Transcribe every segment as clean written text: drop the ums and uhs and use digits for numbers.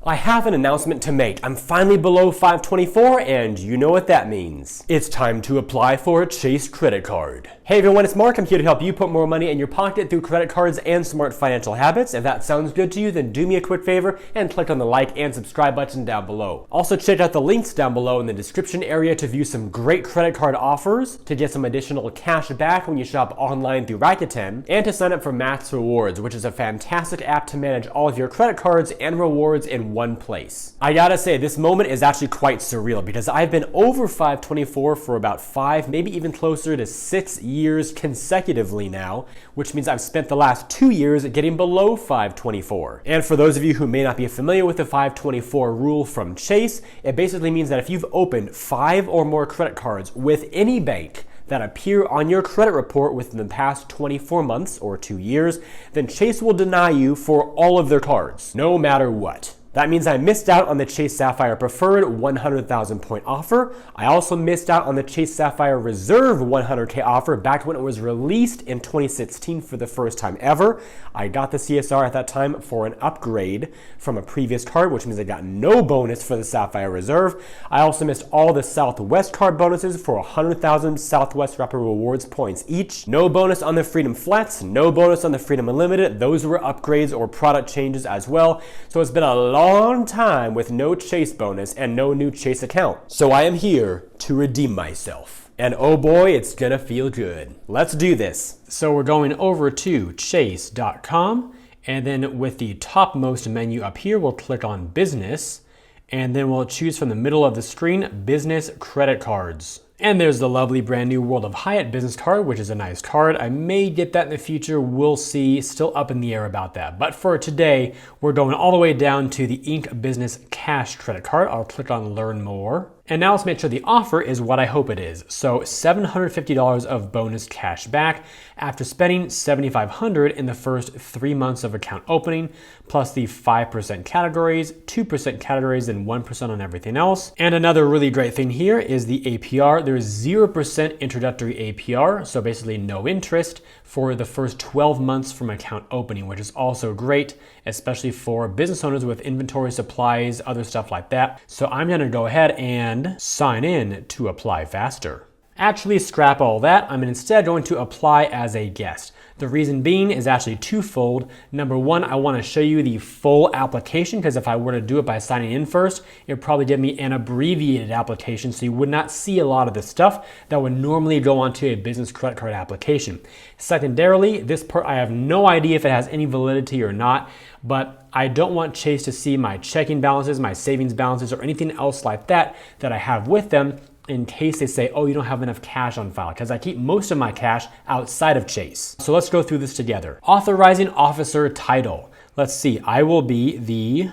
I have an announcement to make. I'm finally below 524, and you know what that means. It's time to apply for a Chase credit card. Hey everyone, it's Mark. I'm here to help you put more money in your pocket through credit cards and smart financial habits. If that sounds good to you, then do me a quick favor and click on the like and subscribe button down below. Also check out the links down below in the description area to view some great credit card offers, to get some additional cash back when you shop online through Rakuten, and to sign up for MAXREWARDS, which is a fantastic app to manage all of your credit cards and rewards in one place. I gotta say, this moment is actually quite surreal because I've been over 524 for about 5, maybe even closer to 6 years consecutively now, which means I've spent the last 2 years getting below 524. And for those of you who may not be familiar with the 524 rule from Chase, it basically means that if you've opened 5 or more credit cards with any bank that appear on your credit report within the past 24 months or 2 years, then Chase will deny you for all of their cards, no matter what. That means I missed out on the Chase Sapphire Preferred 100,000 point offer. I also missed out on the Chase Sapphire Reserve 100K offer back when it was released in 2016 for the first time ever. I got the CSR at that time for an upgrade from a previous card, which means I got no bonus for the Sapphire Reserve. I also missed all the Southwest card bonuses for 100,000 Southwest Rapid Rewards points each. No bonus on the Freedom Flats, no bonus on the Freedom Unlimited. Those were upgrades or product changes as well. So it's been a long time with no Chase bonus and no new Chase account. So I am here to redeem myself. And oh boy, it's gonna feel good. Let's do this. So we're going over to chase.com, and then with the topmost menu up here, we'll click on Business, and then we'll choose from the middle of the screen, Business Credit Cards. And there's the lovely brand new World of Hyatt business card, which is a nice card. I may get that in the future. We'll see. Still up in the air about that. But for today, we're going all the way down to the Inc. Business Cash credit card. I'll click on Learn More. And now let's make sure the offer is what I hope it is. So $750 of bonus cash back after spending $7,500 in the first 3 months of account opening, plus the 5% categories, 2% categories, and 1% on everything else. And another really great thing here is the APR. There's 0% introductory APR, so basically no interest for the first 12 months from account opening, which is also great, especially for business owners with inventory, supplies, other stuff like that. So I'm gonna go ahead and sign in to apply faster. Actually, scrap all that. I'm instead going to apply as a guest. The reason being is actually twofold. Number one, I want to show you the full application, because if I were to do it by signing in first, it would probably give me an abbreviated application, so you would not see a lot of the stuff that would normally go onto a business credit card application. Secondarily, this part I have no idea if it has any validity or not, but I don't want Chase to see my checking balances, my savings balances, or anything else like that that I have with them, in case they say, oh, you don't have enough cash on file, because I keep most of my cash outside of Chase. So let's go through this together. Authorizing officer title. Let's see, I will be the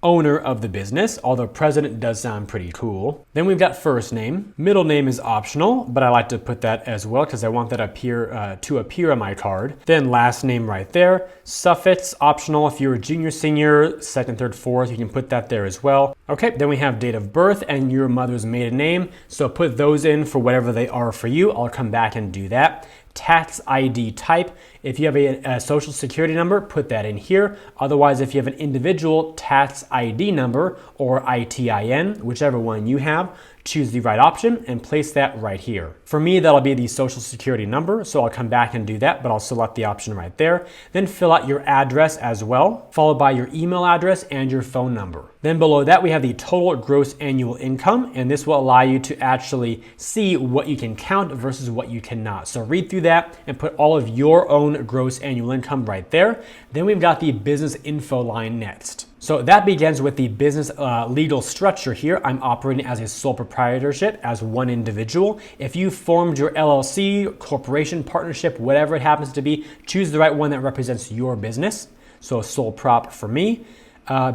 owner of the business, although president does sound pretty cool. Then we've got first name. Middle name is optional, but I like to put that as well because I want that to appear on my card. Then last name right there. Suffix optional. If you're a junior, senior, second, third, fourth, you can put that there as well. Okay, then we have date of birth and your mother's maiden name. So put those in for whatever they are for you. I'll come back and do that. Tax ID type. If you have a social security number, put that in here. Otherwise, if you have an individual tax ID number or ITIN, whichever one you have, choose the right option and place that right here. For me, that'll be the social security number, so I'll come back and do that, but I'll select the option right there. Then fill out your address as well, followed by your email address and your phone number. Then below that, we have the total gross annual income, and this will allow you to actually see what you can count versus what you cannot. So read through that and put all of your own gross annual income right there. Then we've got the business info line next. So that begins with the business legal structure here. I'm operating as a sole proprietorship, as one individual. If you formed your LLC, corporation, partnership, whatever it happens to be, choose the right one that represents your business. So sole prop for me.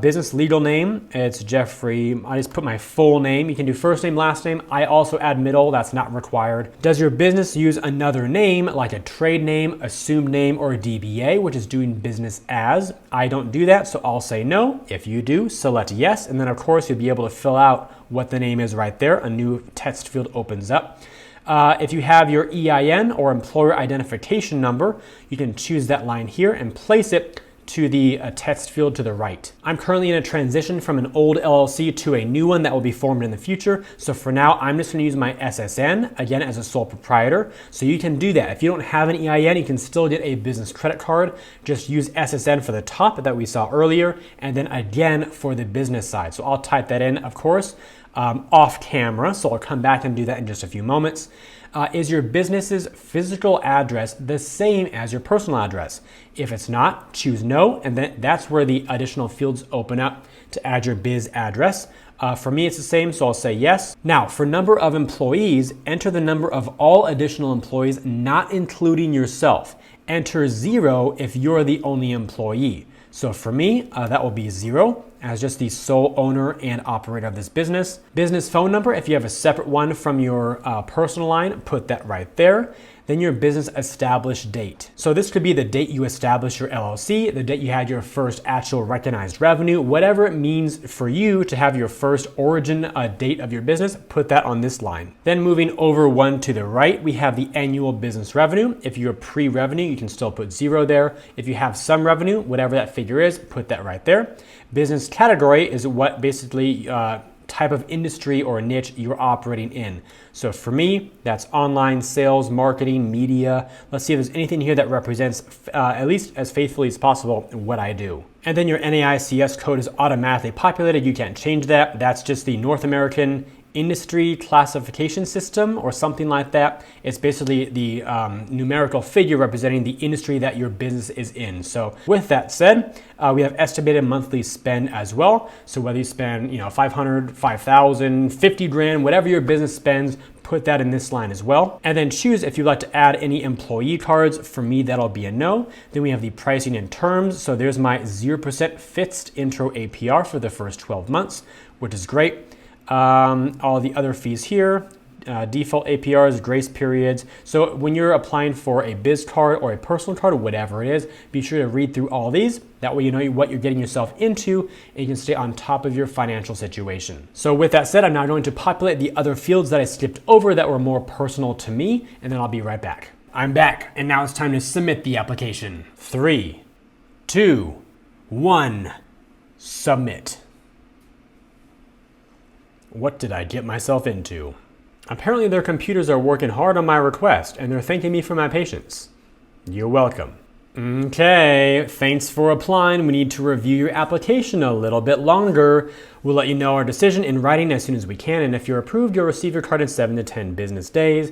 Business legal name, it's Jeffrey. I just put my full name. You can do first name, last name. I also add middle, that's not required. Does your business use another name, like a trade name, assumed name, or a DBA, which is doing business as? I don't do that, so I'll say no. If you do, select yes, and then of course you'll be able to fill out what the name is right there. A new text field opens up. If you have your EIN or employer identification number, you can choose that line here and place it to the text field to the right. I'm currently in a transition from an old LLC to a new one that will be formed in the future. So for now, I'm just going to use my SSN, again, as a sole proprietor. So you can do that. If you don't have an EIN, you can still get a business credit card. Just use SSN for the top that we saw earlier, and then again for the business side. So I'll type that in, of course, off camera. So I'll come back and do that in just a few moments. Is your business's physical address the same as your personal address? If it's not, choose no, and then that's where the additional fields open up to add your biz address. For me, it's the same, so I'll say yes. Now, for number of employees, enter the number of all additional employees, not including yourself. Enter 0 if you're the only employee. So for me, that will be 0 as just the sole owner and operator of this business. Business phone number, if you have a separate one from your personal line, put that right there. Then your business established date. So this could be the date you established your LLC, the date you had your first actual recognized revenue, whatever it means for you to have your first origin date of your business, put that on this line. Then moving over one to the right, we have the annual business revenue. If you're pre-revenue, you can still put 0 there. If you have some revenue, whatever that figure is, put that right there. Business category is what basically type of industry or niche you're operating in. So for me, that's online sales, marketing, media. Let's see if there's anything here that represents, at least as faithfully as possible, what I do. And then your NAICS code is automatically populated. You can't change that. That's just the North American industry classification system or something like that. It's basically the numerical figure representing the industry that your business is in. So with that said, we have estimated monthly spend as well. So whether you spend, 500, 5,000, 50 grand, whatever your business spends, put that in this line as well. And then choose if you'd like to add any employee cards. For me, that'll be a no. Then we have the pricing and terms. So there's my 0% fixed intro APR for the first 12 months, which is great. All the other fees here, default APRs, grace periods. So when you're applying for a biz card or a personal card or whatever it is, be sure to read through all these. That way you know what you're getting yourself into and you can stay on top of your financial situation. So with that said, I'm now going to populate the other fields that I skipped over that were more personal to me, and then I'll be right back. I'm back, and now it's time to submit the application. 3, 2, 1, submit. What did I get myself into? Apparently their computers are working hard on my request and they're thanking me for my patience. You're welcome. Okay, thanks for applying. We need to review your application a little bit longer. We'll let you know our decision in writing as soon as we can, and if you're approved, you'll receive your card in 7 to 10 business days.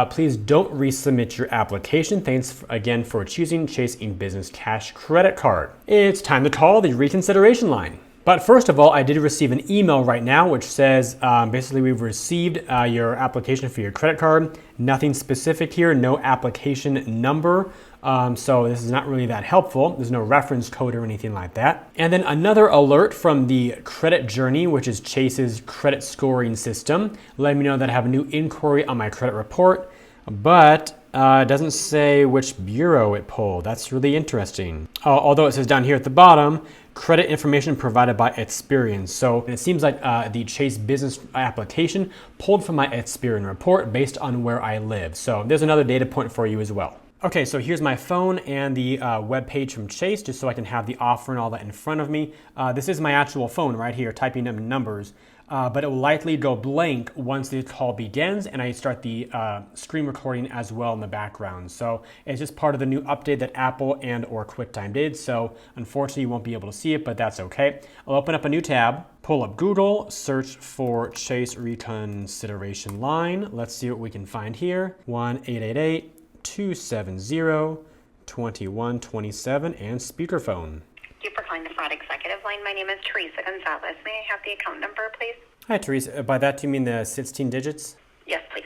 Please don't resubmit your application. Thanks again for choosing Chase Business Cash Credit Card. It's time to call the reconsideration line. But first of all, I did receive an email right now which says basically we've received your application for your credit card. Nothing specific here, no application number. So this is not really that helpful. There's no reference code or anything like that. And then another alert from the Credit Journey, which is Chase's credit scoring system, letting me know that I have a new inquiry on my credit report, but it doesn't say which bureau it pulled. That's really interesting. Although it says down here at the bottom, credit information provided by Experian. So it seems like the Chase business application pulled from my Experian report based on where I live. So there's another data point for you as well. Okay, so here's my phone and the web page from Chase, just so I can have the offer and all that in front of me. This is my actual phone right here, typing in numbers. But it will likely go blank once the call begins and I start the screen recording as well in the background. So it's just part of the new update that Apple and or QuickTime did. So unfortunately you won't be able to see it, but that's okay. I'll open up a new tab, pull up Google, search for Chase reconsideration line. Let's see what we can find here. 1-888-270-2127 and speakerphone. Thank you for calling the Fraud Executive Line. My name is Teresa Gonzalez. May I have the account number, please? Hi, Teresa. By that, do you mean the 16 digits? Yes, please.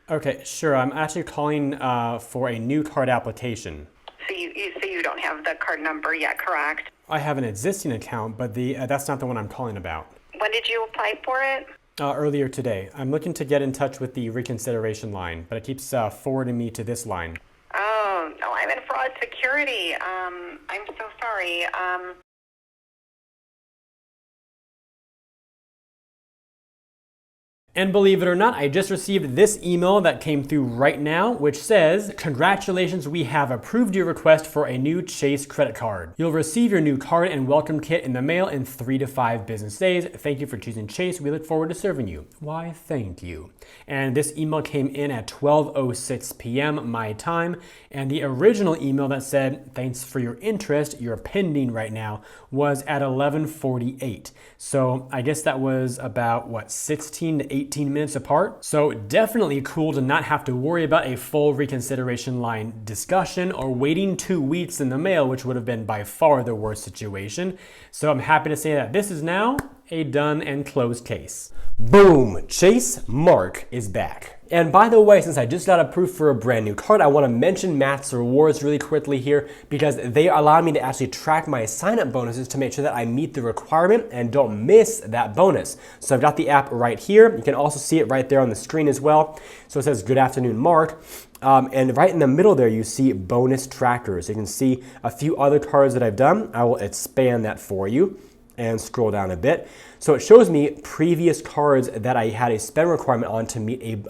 Okay, sure. I'm actually calling for a new card application. So you don't have the card number yet, correct? I have an existing account, but that's not the one I'm calling about. When did you apply for it? Earlier today. I'm looking to get in touch with the reconsideration line, but it keeps forwarding me to this line. Oh, no, I'm in fraud security. I'm so sorry. And believe it or not, I just received this email that came through right now, which says, "Congratulations, we have approved your request for a new Chase credit card. You'll receive your new card and welcome kit in the mail in 3 to 5 business days. Thank you for choosing Chase. We look forward to serving you." Why, thank you. And this email came in at 12:06 p.m. my time. And the original email that said, "Thanks for your interest, you're pending right now," was at 11:48. So I guess that was about, 16 to 18 minutes apart. So definitely cool to not have to worry about a full reconsideration line discussion or waiting 2 weeks in the mail, which would have been by far the worst situation. So I'm happy to say that this is now a done and closed case. Boom! Chase Mark is back. And by the way, since I just got approved for a brand new card, I want to mention MAXREWARDS really quickly here because they allow me to actually track my sign-up bonuses to make sure that I meet the requirement and don't miss that bonus. So I've got the app right here. You can also see it right there on the screen as well. So it says, "Good afternoon, Mark." And right in the middle there, you see bonus trackers. You can see a few other cards that I've done. I will expand that for you and scroll down a bit. So it shows me previous cards that I had a spend requirement on to meet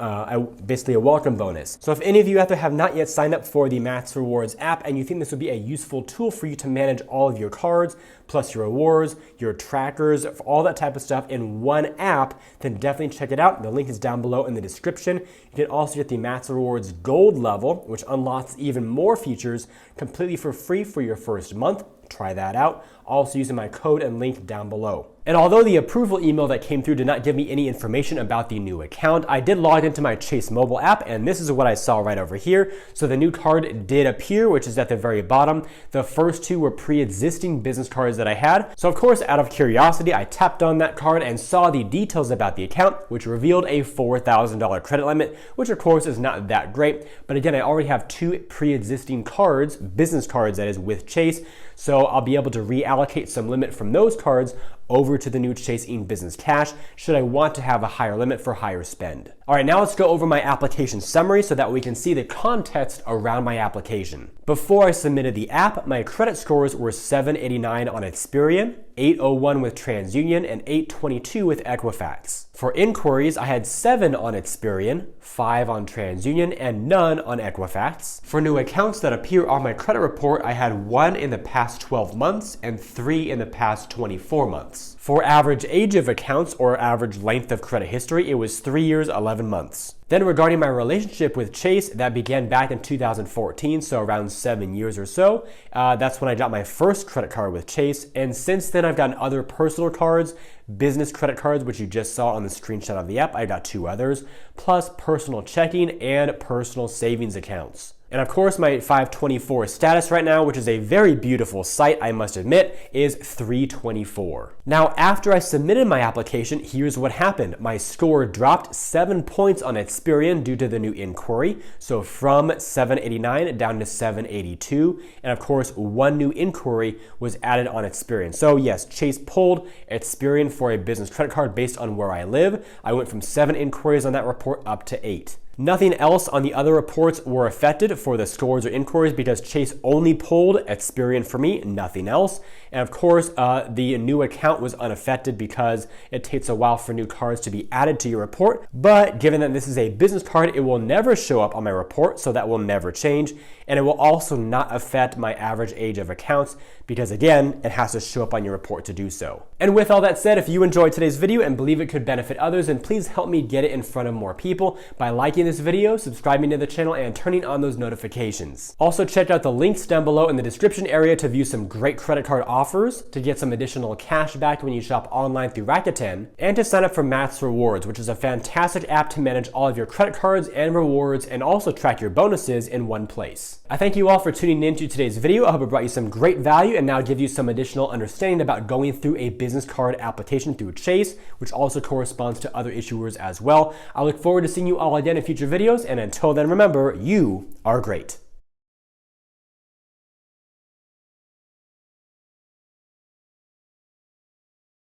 basically a welcome bonus. So if any of you out there have not yet signed up for the MAXREWARDS app and you think this would be a useful tool for you to manage all of your cards, plus your rewards, your trackers, all that type of stuff in one app, then definitely check it out. The link is down below in the description. You can also get the MAXREWARDS Gold level, which unlocks even more features completely for free for your first month. Try that out. Also using my code and link down below. And although the approval email that came through did not give me any information about the new account, I did log into my Chase mobile app, and this is what I saw right over here. So the new card did appear, which is at the very bottom. The first two were pre-existing business cards that I had. So of course, out of curiosity, I tapped on that card and saw the details about the account, which revealed a $4,000 credit limit, which of course is not that great. But again, I already have 2 pre-existing cards, business cards that is, with Chase. So I'll be able to reallocate some limit from those cards over to the new Chase Business Cash should I want to have a higher limit for higher spend. All right, now let's go over my application summary so that we can see the context around my application. Before I submitted the app, my credit scores were 789 on Experian, 801 with TransUnion, and 822 with Equifax. For inquiries, I had 7 on Experian, 5 on TransUnion, and none on Equifax. For new accounts that appear on my credit report, I had 1 in the past 12 months and 3 in the past 24 months. For average age of accounts or average length of credit history, it was 3 years, 11 months. Then regarding my relationship with Chase, that began back in 2014, so around 7 years or so. That's when I got my first credit card with Chase. And since then, I've gotten other personal cards, business credit cards, which you just saw on the screenshot of the app. I got 2 others, plus personal checking and personal savings accounts. And of course, my 524 status right now, which is a very beautiful sight, I must admit, is 324. Now, after I submitted my application, here's what happened. My score dropped 7 points on Experian due to the new inquiry. So from 789 down to 782. And of course, 1 new inquiry was added on Experian. So yes, Chase pulled Experian for a business credit card based on where I live. I went from 7 inquiries on that report up to 8. Nothing else on the other reports were affected for the scores or inquiries because Chase only pulled Experian for me, nothing else. And of course, the new account was unaffected because it takes a while for new cards to be added to your report. But given that this is a business card, it will never show up on my report, so that will never change. And it will also not affect my average age of accounts because again, it has to show up on your report to do so. And with all that said, if you enjoyed today's video and believe it could benefit others, then please help me get it in front of more people by liking this video, subscribing to the channel, and turning on those notifications. Also check out the links down below in the description area to view some great credit card offers, to get some additional cash back when you shop online through Rakuten, and to sign up for MAXREWARDS, which is a fantastic app to manage all of your credit cards and rewards and also track your bonuses in one place. I thank you all for tuning into today's video. I hope it brought you some great value and now give you some additional understanding about going through a business card application through Chase, which also corresponds to other issuers as well. I look forward to seeing you all again in future videos, and until then, remember, you are great.